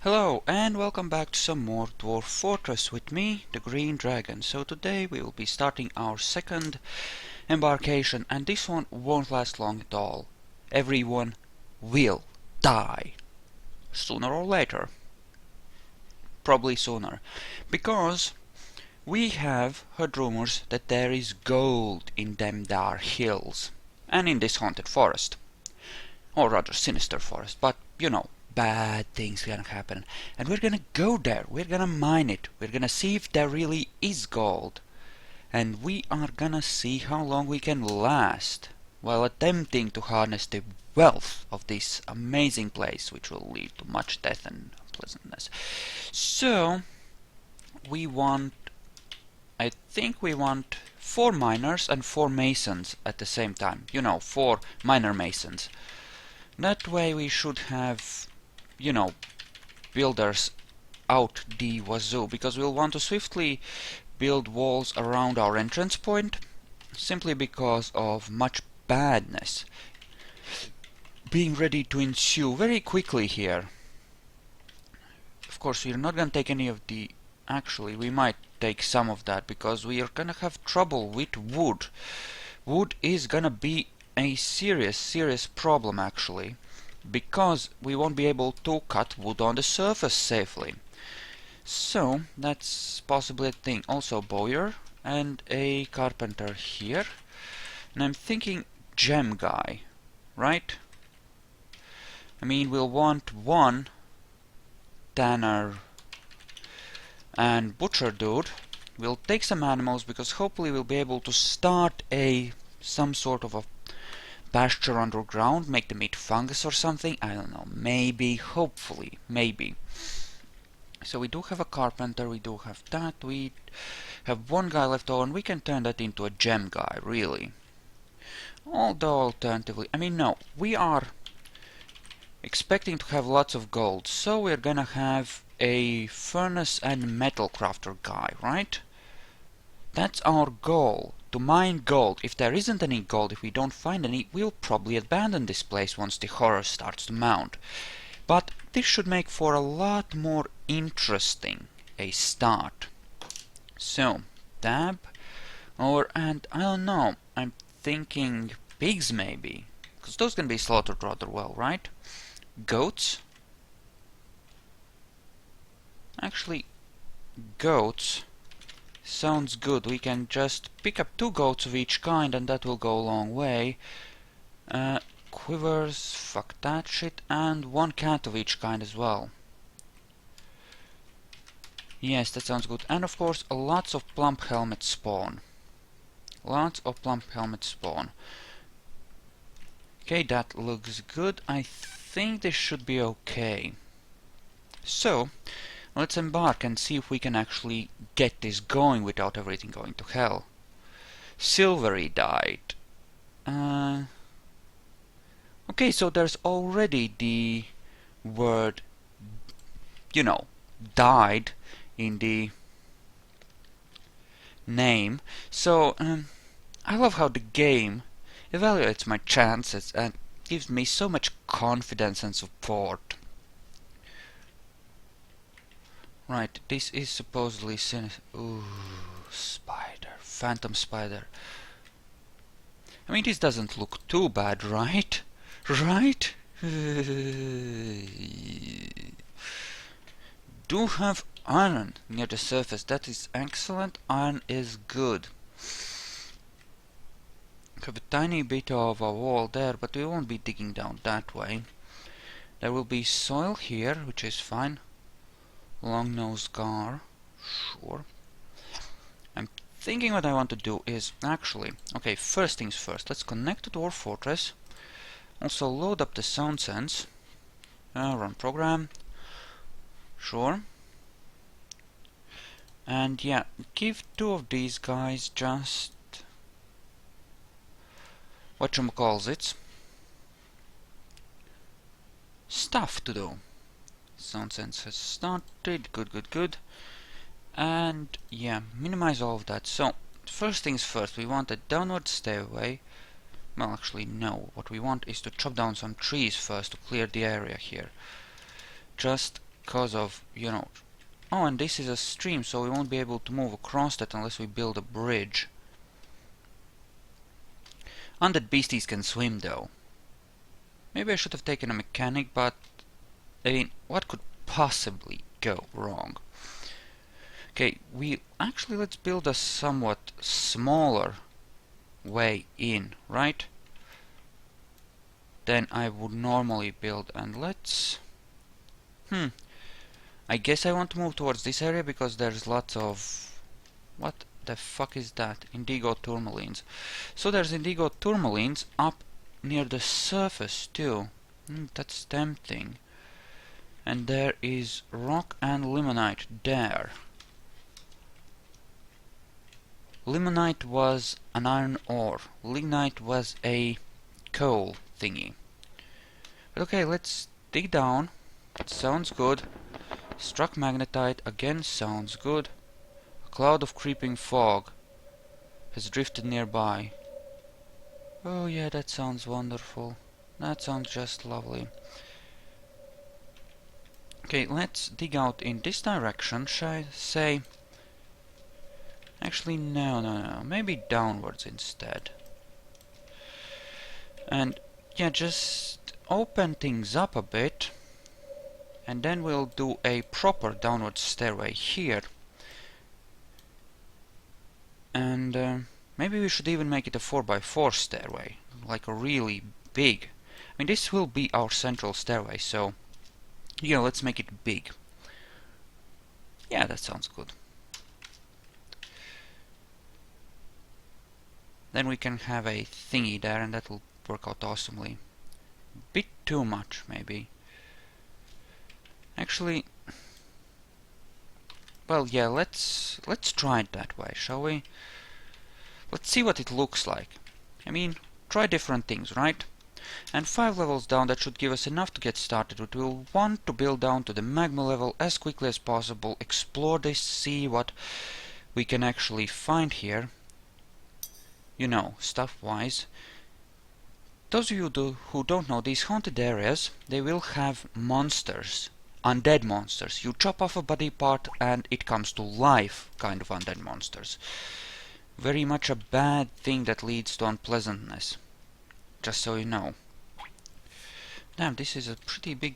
Hello and welcome back to some more Dwarf Fortress with me, the Green Dragon. So today we will be starting our second embarkation, and this one won't last long at all. Everyone will die. Sooner or later. Probably sooner. Because we have heard rumors that there is gold in them dar hills. And in this haunted forest. Or rather sinister forest, but you know. Bad things gonna happen, and we're gonna go there, we're gonna mine it, we're gonna see if there really is gold, and we are gonna see how long we can last while attempting to harness the wealth of this amazing place, which will lead to much death and unpleasantness. So I think we want 4 miners and 4 masons at the same time, 4 miner masons. That way we should have builders out the wazoo, because we'll want to swiftly build walls around our entrance point, simply because of much badness being ready to ensue very quickly here. Of course, we're not gonna take any of the... Actually, we might take some of that, because we are gonna have trouble with wood. Wood is gonna be a serious problem, actually, because we won't be able to cut wood on the surface safely. So that's possibly a thing. Also bowyer and a carpenter here. And I'm thinking gem guy, right? I mean, we'll want 1 tanner and butcher dude. We'll take some animals, because hopefully we'll be able to start some sort of a pasture underground, make them eat fungus or something, I don't know, maybe, hopefully, maybe. So we do have a carpenter, we do have that, we have 1 guy left over, and we can turn that into a gem guy, really. Although, alternatively, I mean, no, we are expecting to have lots of gold, so we're gonna have a furnace and metal crafter guy, right? That's our goal, to mine gold. If there isn't any gold, if we don't find any, we'll probably abandon this place once the horror starts to mount. But this should make for a lot more interesting a start. So, tab over, and I don't know, I'm thinking pigs maybe, because those can be slaughtered rather well, right? Goats? Actually, goats sounds good. We can just pick up 2 goats of each kind, and that will go a long way. Quivers, fuck that shit, and 1 cat of each kind as well. Yes, that sounds good. And of course, lots of plump helmets spawn. Lots of plump helmets spawn. Okay, that looks good. I think this should be okay. So, let's embark and see if we can actually get this going without everything going to hell. Silvery died. Okay, so there's already the word, died in the name. So, I love how the game evaluates my chances and gives me so much confidence and support. Right, this is supposedly sinister. Ooh, spider. Phantom spider. I mean, this doesn't look too bad, right? Right? Do have iron near the surface. That is excellent. Iron is good. Have a tiny bit of a wall there, but we won't be digging down that way. There will be soil here, which is fine. Long-nosed gar, sure. I'm thinking what I want to do is actually, okay, first things first, let's connect to Dwarf Fortress. Also load up the sound sense. Run program. Sure. And yeah, give 2 of these guys just whatchamacallit stuff to do. Sound sense has started. Good. And yeah, minimize all of that. So, first things first, we want a downward stairway. Well, actually, no. What we want is to chop down some trees first to clear the area here. Just because of, you know... Oh, and this is a stream, so we won't be able to move across that unless we build a bridge. Undead beasties can swim, though. Maybe I should have taken a mechanic, but... I mean, what could possibly go wrong? Okay, let's build a somewhat smaller way in, right? Than I would normally build, and let's... I guess I want to move towards this area because there's lots of... What the fuck is that? Indigo tourmalines. So there's indigo tourmalines up near the surface too. That's tempting. And there is rock and limonite there. Limonite was an iron ore. Lignite was a coal thingy. But okay, let's dig down. Sounds good. Struck magnetite again sounds good. A cloud of creeping fog has drifted nearby. Oh yeah, that sounds wonderful. That sounds just lovely. Okay, let's dig out in this direction, shall I say? Actually, no. Maybe downwards instead. And yeah, just open things up a bit. And then we'll do a proper downward stairway here. And maybe we should even make it a 4x4 stairway. Like a really big... I mean, this will be our central stairway, so... Yeah, let's make it big. Yeah, that sounds good. Then we can have a thingy there, and that'll work out awesomely. Bit too much, maybe. Actually, well, yeah, let's try it that way, shall we? Let's see what it looks like. I mean, try different things, right? And 5 levels down, that should give us enough to get started. But we'll want to build down to the magma level as quickly as possible, explore this, see what we can actually find here. You know, stuff-wise. Those of you who don't know, these haunted areas, they will have monsters. Undead monsters. You chop off a body part and it comes to life, kind of undead monsters. Very much a bad thing that leads to unpleasantness. Just so you know. Damn, this is a pretty big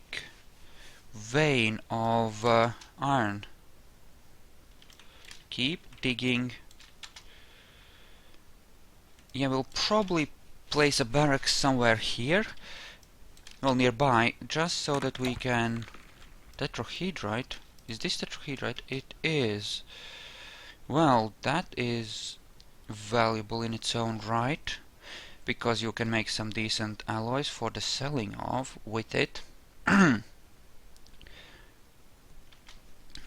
vein of iron. Keep digging. Yeah, we'll probably place a barracks somewhere here. Well, nearby, just so that we can... Tetrahedrite? Is this tetrahedrite? It is. Well, that is valuable in its own right, because you can make some decent alloys for the selling of with it.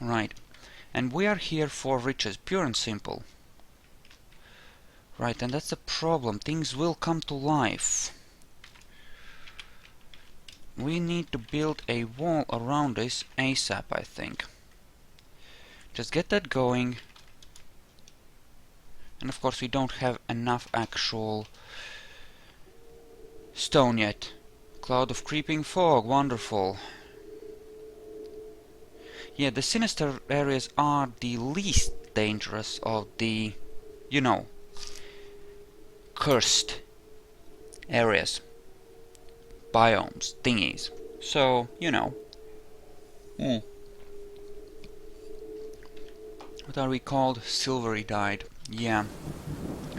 Right. And we are here for riches, pure and simple. Right, and that's the problem. Things will come to life. We need to build a wall around this ASAP, I think. Just get that going. And of course we don't have enough actual stone yet. Cloud of creeping fog, wonderful. Yeah, the sinister areas are the least dangerous of the, you know, cursed areas. Biomes, thingies. So, you know. What are we called? Silvery dyed. Yeah.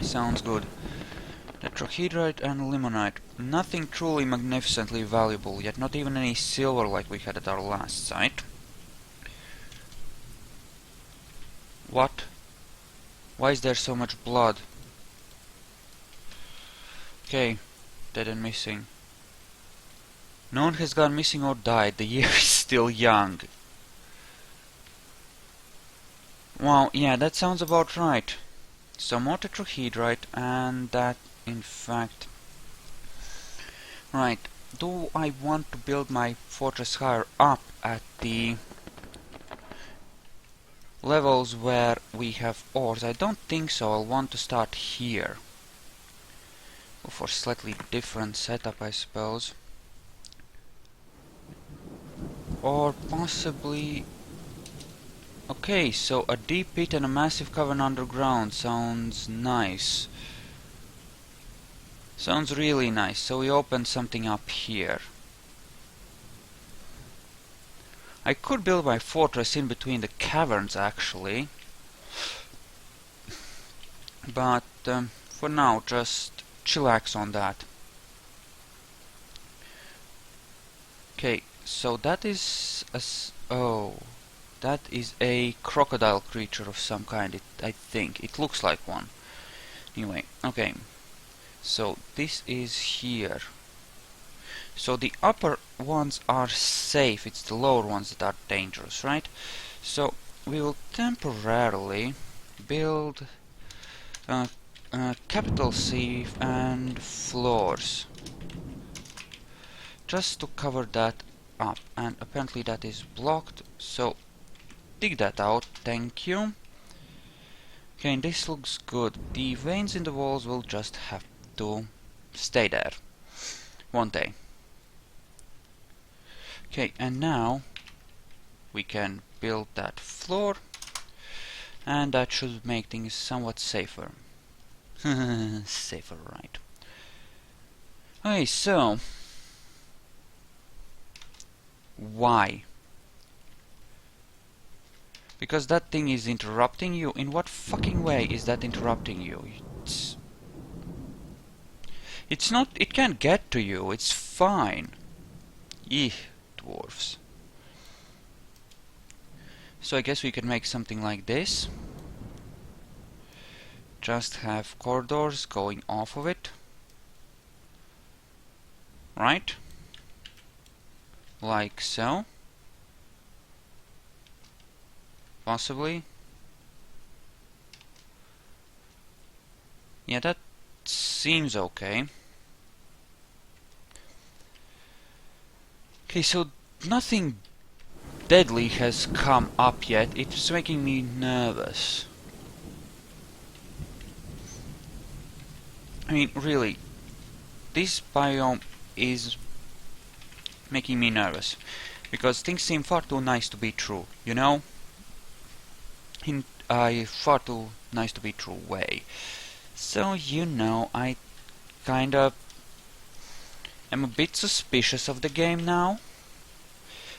Sounds good. Tetrahedrite and limonite. Nothing truly magnificently valuable, yet not even any silver like we had at our last site. What? Why is there so much blood? Okay. Dead and missing. No one has gone missing or died. The year is still young. Wow, yeah, that sounds about right. Some more tetrahedrite, and that, in fact... Right, do I want to build my fortress higher up at the levels where we have ores? I don't think so. I'll want to start here. Go for slightly different setup, I suppose. or possibly... Okay, so a deep pit and a massive cavern underground sounds nice. Sounds really nice. So we open something up here. I could build my fortress in between the caverns actually. But for now, just chillax on that. Okay, so that is that is a crocodile creature of some kind. I think it looks like one. Anyway, okay. So this is here. So the upper ones are safe. It's the lower ones that are dangerous, right? So we will temporarily build capital C and floors, just to cover that up. And apparently that is blocked, so dig that out, thank you. Okay, and this looks good. The veins in the walls will just have to stay there, won't they? Okay, and now we can build that floor, and that should make things somewhat safer. Safer, right. Okay, so why? Because that thing is interrupting you. In what fucking way is that interrupting you? It's not... It can't get to you. It's fine. Eeh, dwarves. So I guess we can make something like this. Just have corridors going off of it. Right? Like so. Possibly. Yeah, that seems okay. Okay, so nothing deadly has come up yet. It's making me nervous. I mean, really, this biome is making me nervous. Because things seem far too nice to be true, you know? In a far too nice to be true way. So, you know, I kinda am a bit suspicious of the game now.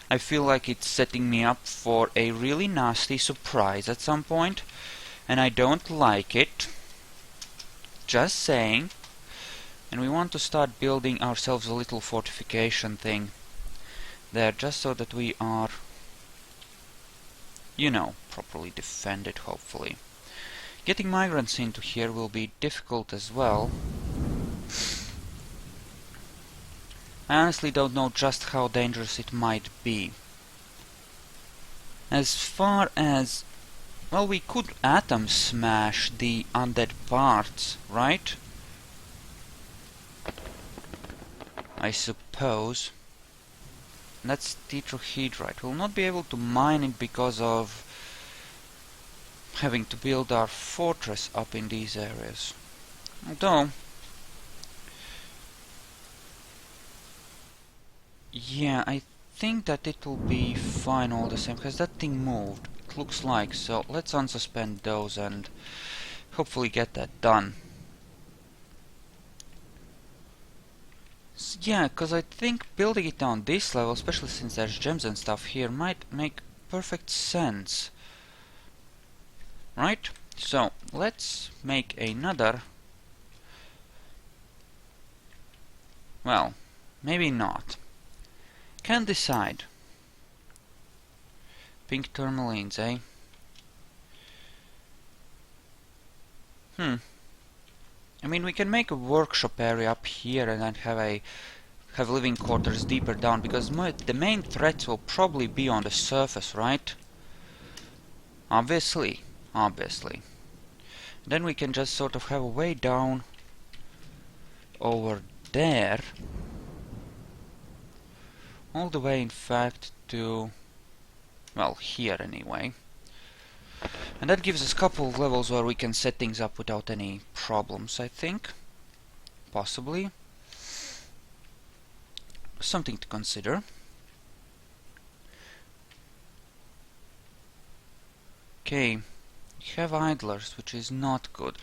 I feel like it's setting me up for a really nasty surprise at some point, and I don't like it. Just saying. And we want to start building ourselves a little fortification thing there, just so that we are, you know, properly defended, hopefully. Getting migrants into here will be difficult as well. I honestly don't know just how dangerous it might be. As far as... well, we could atom smash the undead parts, right? I suppose. That's tetrahedrite. We'll not be able to mine it because of having to build our fortress up in these areas. Although... yeah, I think that it will be fine all the same, because that thing moved. It looks like, so let's unsuspend those and hopefully get that done. Yeah, because I think building it on this level, especially since there's gems and stuff here, might make perfect sense. Right? So, let's make another... well, maybe not. Can't decide. Pink tourmalines, eh? I mean, we can make a workshop area up here and then have living quarters deeper down, because the main threats will probably be on the surface, right? Obviously. Then we can just sort of have a way down over there. All the way, in fact, to... well, here anyway. And that gives us a couple of levels where we can set things up without any problems, I think. Possibly. Something to consider. Okay, we have idlers, which is not good.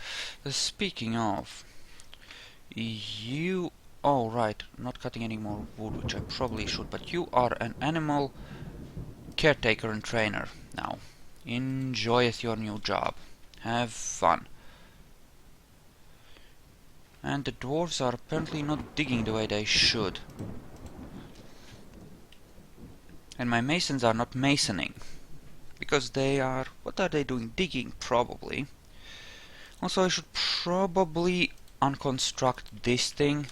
Speaking of, you... Oh, right, not cutting any more wood, which I probably should, but you are an animal caretaker and trainer now. Enjoyeth your new job. Have fun. And the dwarves are apparently not digging the way they should. And my masons are not masoning. Because they are... What are they doing? Digging, probably. Also, I should probably unconstruct this thing.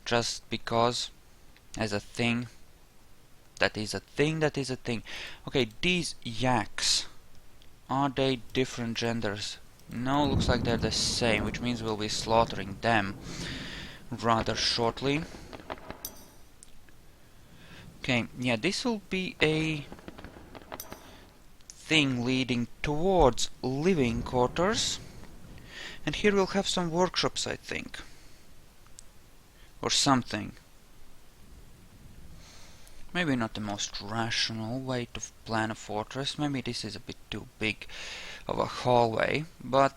Just because, as a thing. That is a thing, that is a thing. Okay, these yaks. Are they different genders? No, looks like they're the same, which means we'll be slaughtering them rather shortly. Okay, yeah, this will be a thing leading towards living quarters. And here we'll have some workshops, I think. Or something. Maybe not the most rational way to plan a fortress. Maybe this is a bit too big of a hallway, but...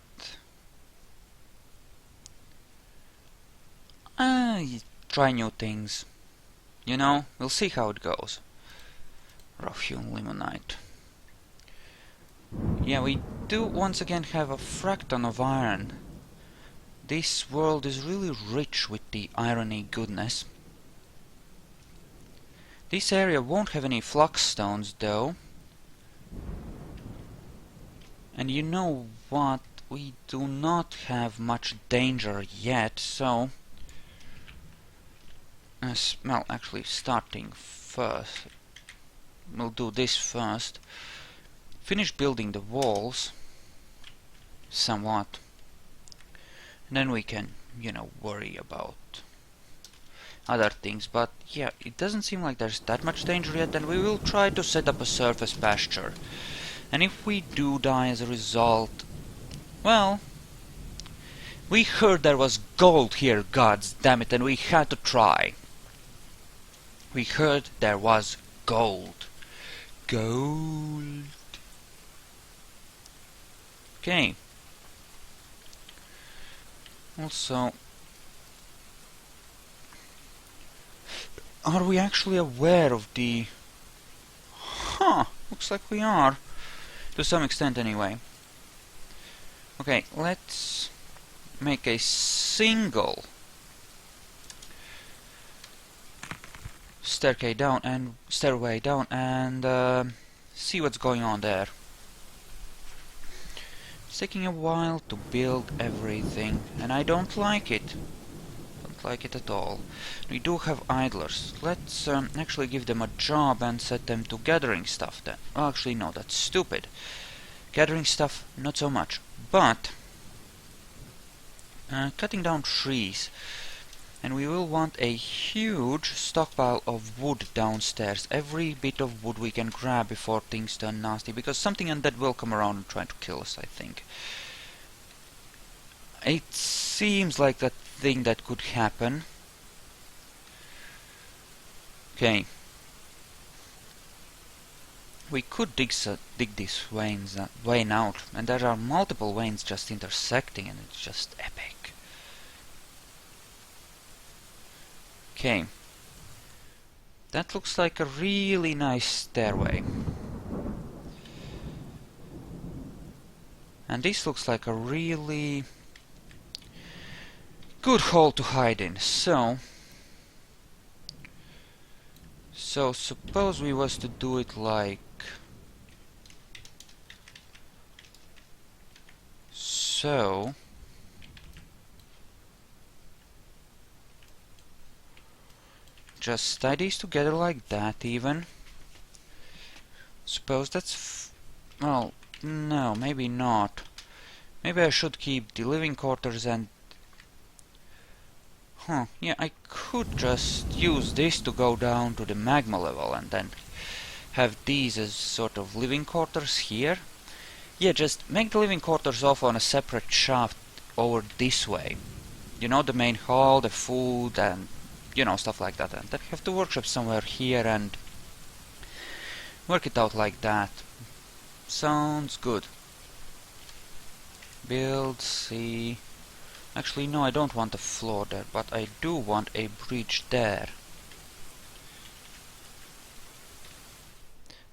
try new things. You know, we'll see how it goes. Rough-hewn limonite. Yeah, we do once again have a fracton of iron. This world is really rich with the irony goodness. This area won't have any flux stones, though. And you know what? We do not have much danger yet, so... well, actually, starting first. We'll do this first. Finish building the walls. Somewhat. And then we can, you know, worry about other things, but yeah, it doesn't seem like there's that much danger yet, and we will try to set up a surface pasture. And if we do die as a result, well, we heard there was gold here, gods damn it, and we had to try. We heard there was gold. Gold. Okay. Also, are we actually aware of the... Huh, looks like we are. To some extent, anyway. Okay, let's make a single stairway down and see what's going on there. It's taking a while to build everything, and I don't like it. Don't like it at all. We do have idlers. Let's actually give them a job and set them to gathering stuff then. Oh, actually, no, that's stupid. Gathering stuff, not so much. But cutting down trees. And we will want a huge stockpile of wood downstairs. Every bit of wood we can grab before things turn nasty, because something undead will come around and try to kill us, I think. It seems like that thing that could happen. Okay. We could dig these vein out, and there are multiple veins just intersecting, and it's just epic. Okay. That looks like a really nice stairway. And this looks like a really good hole to hide in. So suppose we was to do it like so. Just tie these together like that, even. Suppose that's... well, no, maybe not. Maybe I should keep the living quarters and... Huh, yeah, I could just use this to go down to the magma level and then have these as sort of living quarters here. Yeah, just make the living quarters off on a separate shaft over this way. You know, the main hall, the food, and... you know, stuff like that, and then have the workshop somewhere here and work it out like that. sounds good. Build, see... Actually, no, I don't want a floor there, but I do want a bridge there.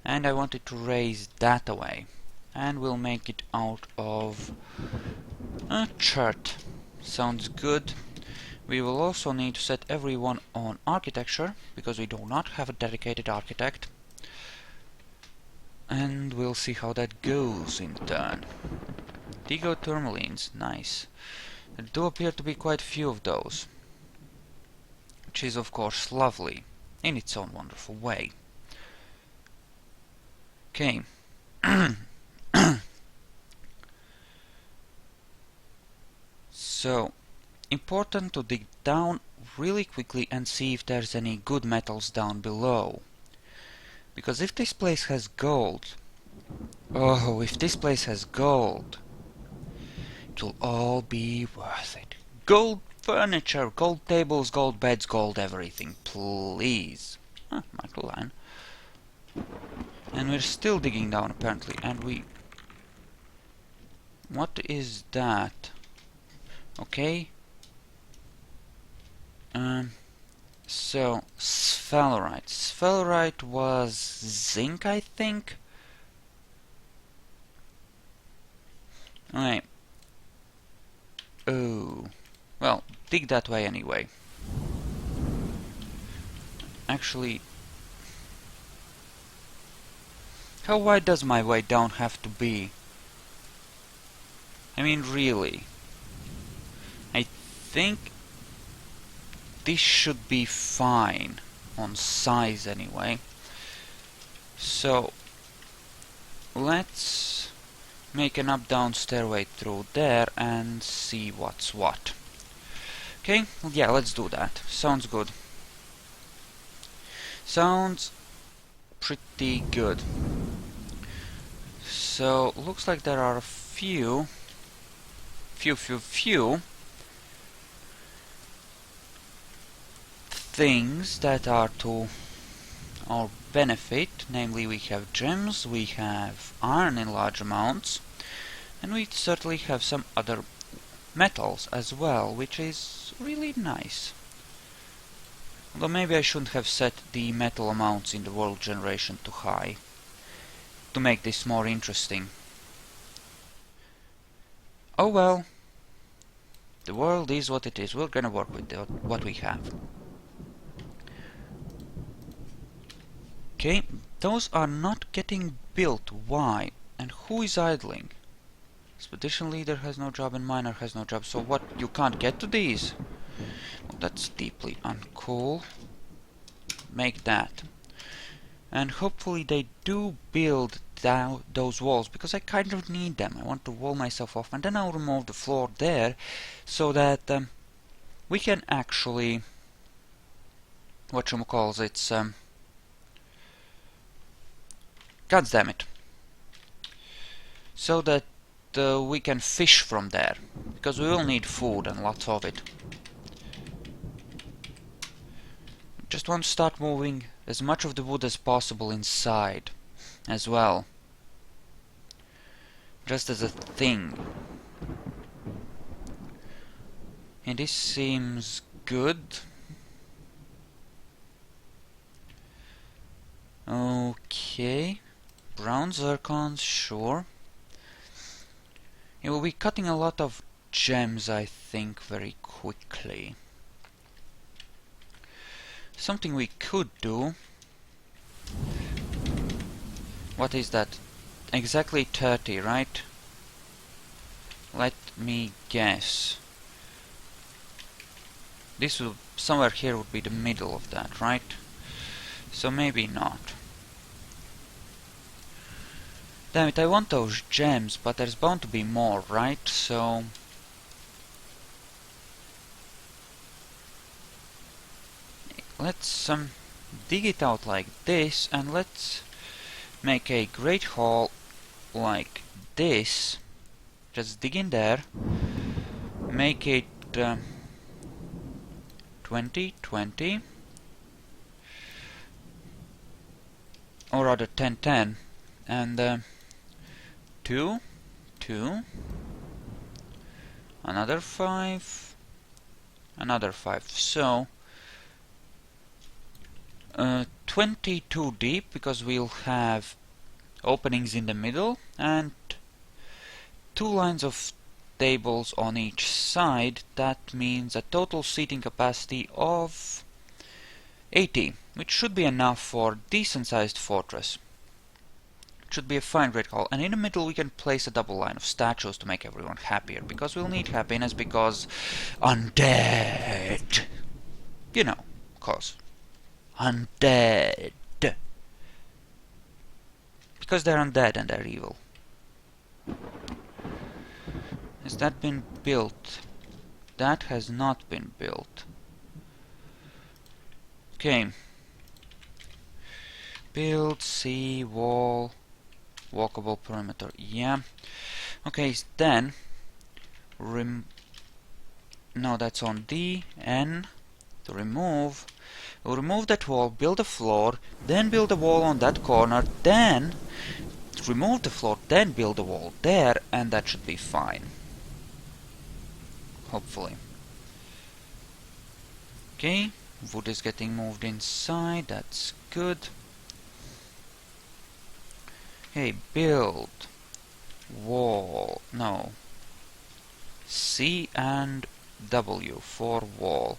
And I wanted to raise that away. And we'll make it out of a chart. Sounds good. We will also need to set everyone on architecture, because we do not have a dedicated architect. And we'll see how that goes in turn. Digo tourmalines, nice. There do appear to be quite a few of those, which is of course lovely, in its own wonderful way. Okay. So, important to dig down really quickly and see if there's any good metals down below. Because if this place has gold... Oh, if this place has gold, it will all be worth it. Gold furniture, gold tables, gold beds, gold everything, please. Ah, Michael Line. And we're still digging down apparently, and we... What is that? Okay. So, sphalerite. Sphalerite was zinc, I think? Okay. Oh. Well, dig that way anyway. Actually... How wide does my way down have to be? I mean, really. I think this should be fine on size anyway. So let's make an up-down stairway through there and see what's what. Okay, well, yeah, let's do that. Sounds good. Sounds pretty good. So looks like there are a few things that are to our benefit. Namely, we have gems, we have iron in large amounts, and we certainly have some other metals as well, which is really nice. Although maybe I shouldn't have set the metal amounts in the world generation too high to make this more interesting. Oh well, the world is what it is. We're gonna work with what we have. Okay, those are not getting built. Why? And who is idling? Expedition leader has no job and miner has no job. So what, you can't get to these? Well, that's deeply uncool. Make that. And hopefully they do build down those walls, because I kind of need them. I want to wall myself off, and then I'll remove the floor there, so that we can actually... whatchamacalls, God damn it. So that we can fish from there, because we will need food and lots of it. Just want to start moving as much of the wood as possible inside as well. Just as a thing. And this seems good. Okay. Brown zircons, sure. It will be cutting a lot of gems, I think, very quickly. Something we could do... What is that? Exactly 30, right? Let me guess. This will... somewhere here would be the middle of that, right? So maybe not. Damn it, I want those gems, but there's bound to be more, right? So... let's dig it out like this, and let's make a great hole like this. Just dig in there. Make it 20, 20. Or rather 10, 10. And 2, 2, another 5, another 5. So 22 deep, because we'll have openings in the middle and 2 lines of tables on each side. That means a total seating capacity of 80, which should be enough for a decent sized fortress. It should be a fine great hall, and in the middle we can place a double line of statues to make everyone happier, because we'll need happiness, because undead, you know, cause undead, because they're undead and they're evil. Has that been built? That has not been built. Okay. Build, sea, wall, walkable perimeter. Yeah. Okay, then no, that's on D, N, to remove. We'll remove that wall, build a floor, then build a wall on that corner, then remove the floor, then build a wall there, and that should be fine. Hopefully. Okay, wood is getting moved inside, that's good. Okay, build, wall, no, C and W for wall.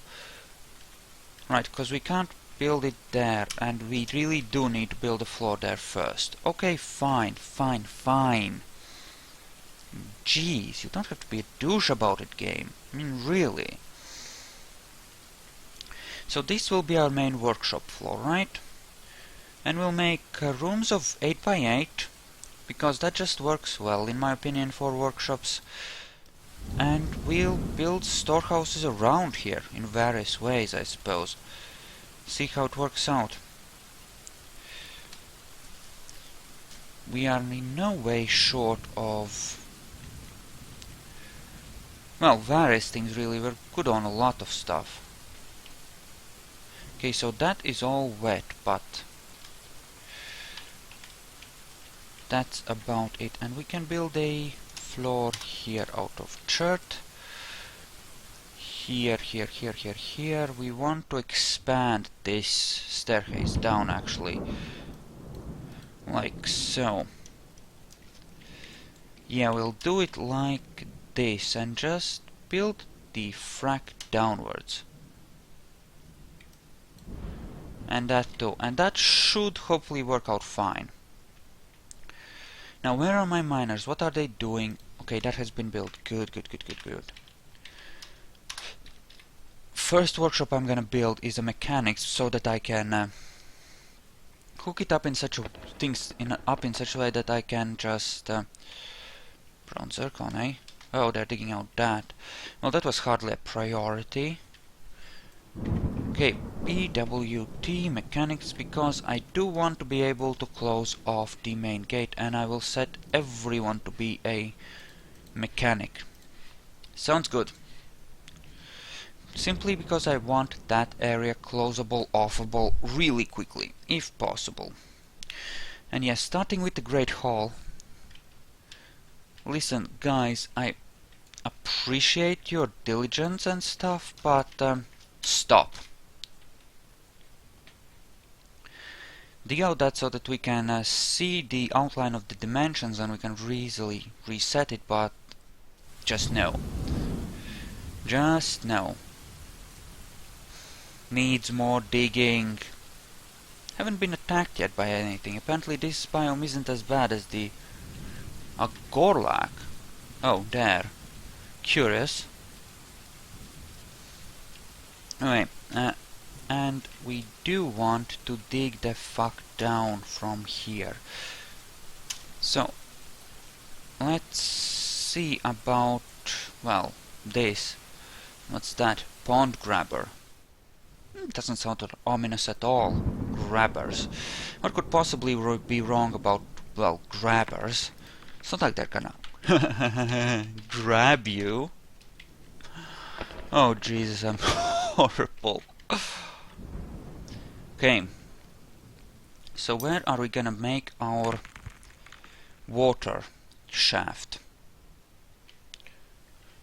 Right, because we can't build it there, and we really do need to build a floor there first. Okay, fine, fine, fine. Jeez, you don't have to be a douche about it, game. I mean, really. So this will be our main workshop floor, right? And we'll make rooms of 8 by 8, because that just works well, in my opinion, for workshops. And we'll build storehouses around here in various ways, I suppose. See how it works out. We are in no way short of, well, various things really. We're good on a lot of stuff. Okay, so that is all wet, but that's about it. And we can build a floor here out of chert. Here, here, here, here, here. We want to expand this staircase down, actually. Like so. Yeah, we'll do it like this and just build the frack downwards. And that too. And that should hopefully work out fine. Now, where are my miners? What are they doing? Okay, that has been built. Good, good, good, good, good. First workshop I'm gonna build is a mechanics, so that I can hook it up in such a in such a way that I can just brown zircon, eh? Oh, they're digging out that. Well, that was hardly a priority. Okay, PWT mechanics, because I do want to be able to close off the main gate, and I will set everyone to be a mechanic. Sounds good. Simply because I want that area closable, offable really quickly, if possible. And yes, starting with the Great Hall. Listen, guys, I appreciate your diligence and stuff, but stop. Dig out that so that we can see the outline of the dimensions and we can easily reset it, but just no. Just no. Needs more digging. Haven't been attacked yet by anything. Apparently this biome isn't as bad as the Gorlak. Oh, there. Curious. Anyway, and we do want to dig the fuck down from here. So, let's see about, well, this. What's that? Pond grabber. Doesn't sound ominous at all. Grabbers. What could possibly be wrong about, well, grabbers? It's not like they're gonna grab you. Oh Jesus, I'm horrible. Okay. So where are we gonna make our water? shaft.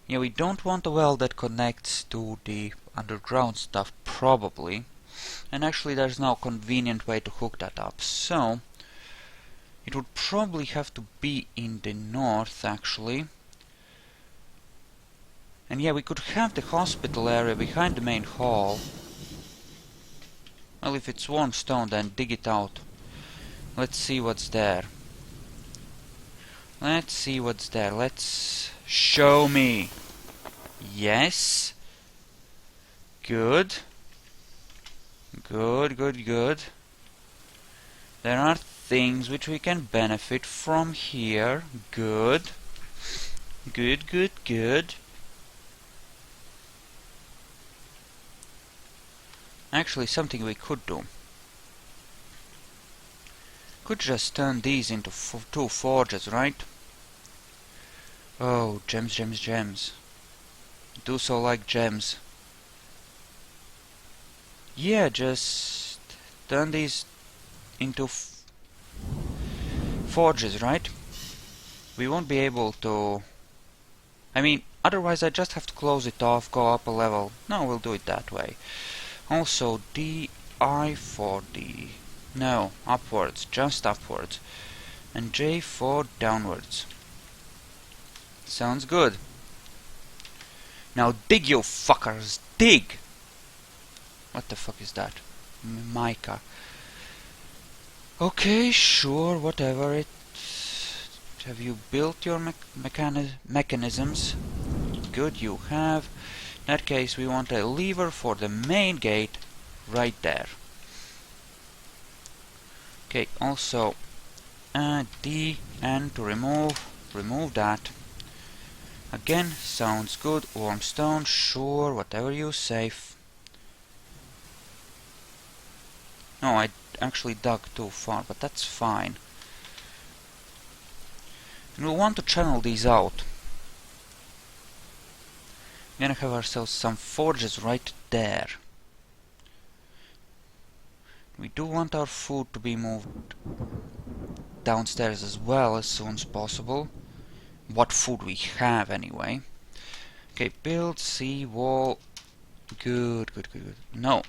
Yeah, we don't want a well that connects to the underground stuff, probably. And actually there's no convenient way to hook that up, so it would probably have to be in the north, actually. And yeah, we could have the hospital area behind the main hall. Well, if it's warm stone, then dig it out. Let's see what's there. Let's see what's there. Let's... show me! Yes. Good. Good, good, good. There are things which we can benefit from here. Good. Good, good, good. Actually, something we could do. Could just turn these into two forges, right? Oh, gems, gems, gems. Do so like gems. Yeah, just turn these into forges, right? We won't be able to... I mean, otherwise I just have to close it off, go up a level. No, we'll do it that way. Also, DI for D. No, upwards, just upwards. And J for downwards. Sounds good. Now dig, you fuckers, dig! What the fuck is that? Mica. Okay, sure, whatever it... Have you built your mechanisms? Good, you have. In that case, we want a lever for the main gate right there. Okay, also D, N to remove that. Again, sounds good. Warm stone, sure, whatever you say. No, I actually dug too far, but that's fine. And we'll want to channel these out. We're gonna have ourselves some forges right there. We do want our food to be moved downstairs as well as soon as possible. What food we have, anyway. Okay, build, sea wall. Good, good, good, good. No.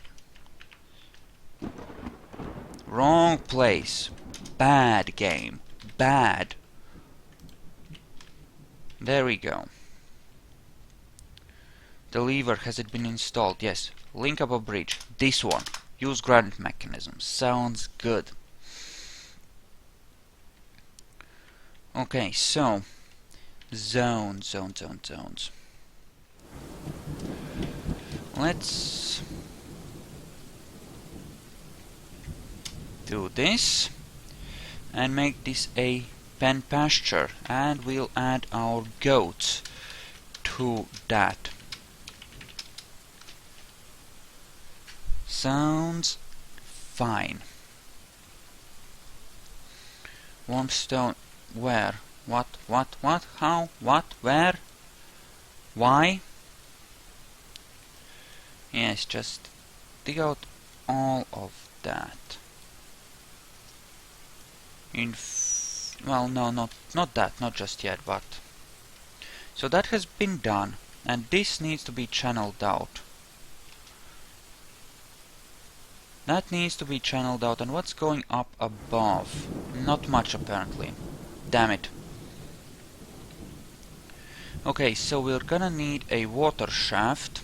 Wrong place. Bad game. Bad. There we go. The lever, has it been installed? Yes. Link up a bridge. This one. Use granite mechanism. Sounds good. Okay, so zones. Let's do this and make this a pen pasture, and we'll add our goats to that. Sounds fine. Warm stone. Where? What? How? What? Where? Why? Yes, just dig out all of that. Well, no, not that, not just yet, but... So that has been done, and this needs to be channeled out. That needs to be channeled out, and what's going up above? Not much, apparently. Damn it. Okay, so we're gonna need a water shaft.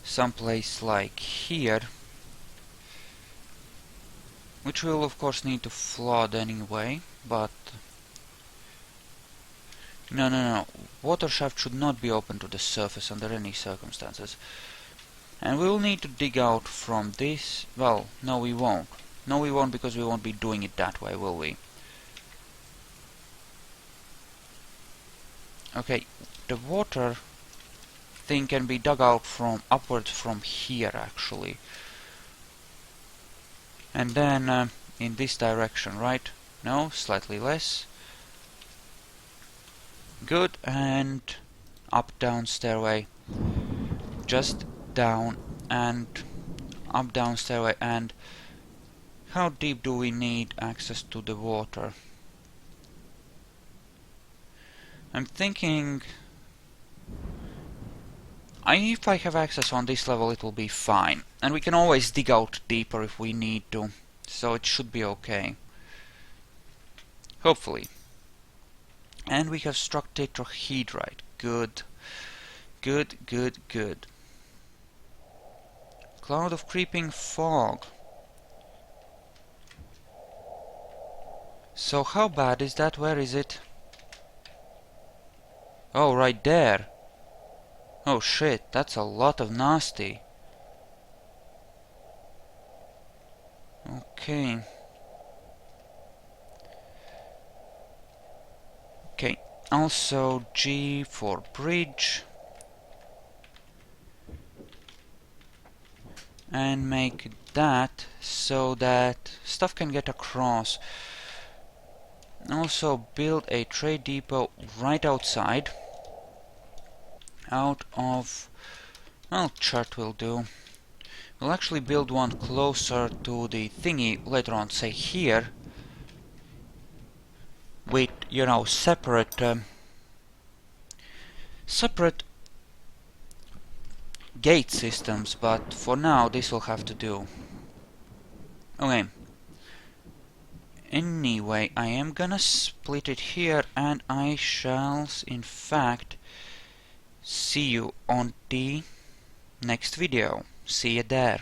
Someplace like here. Which we'll of course need to flood anyway, but... No. Water shaft should not be open to the surface under any circumstances. And we'll need to dig out from this... Well, no we won't. No we won't, because we won't be doing it that way, will we? Okay, the water thing can be dug out from upwards from here, actually. And then in this direction, right? No, slightly less. Good, and up, down stairway. Just down and up, down stairway. And how deep do we need access to the water? I'm thinking... if I have access on this level, it will be fine. And we can always dig out deeper if we need to. So it should be okay. Hopefully. And we have struck tetrahedrite. Good. Good, good, good. Cloud of creeping fog. So how bad is that? Where is it? Oh, right there. Oh shit, that's a lot of nasty. Okay. Okay, also G for bridge. And make that so that stuff can get across. Also build a trade depot right outside. Out of... well, chart will do. We'll actually build one closer to the thingy later on, say here. With, you know, separate gate systems, but for now this will have to do. Okay. Anyway, I am gonna split it here, and I shall, in fact, see you on the next video. See you there.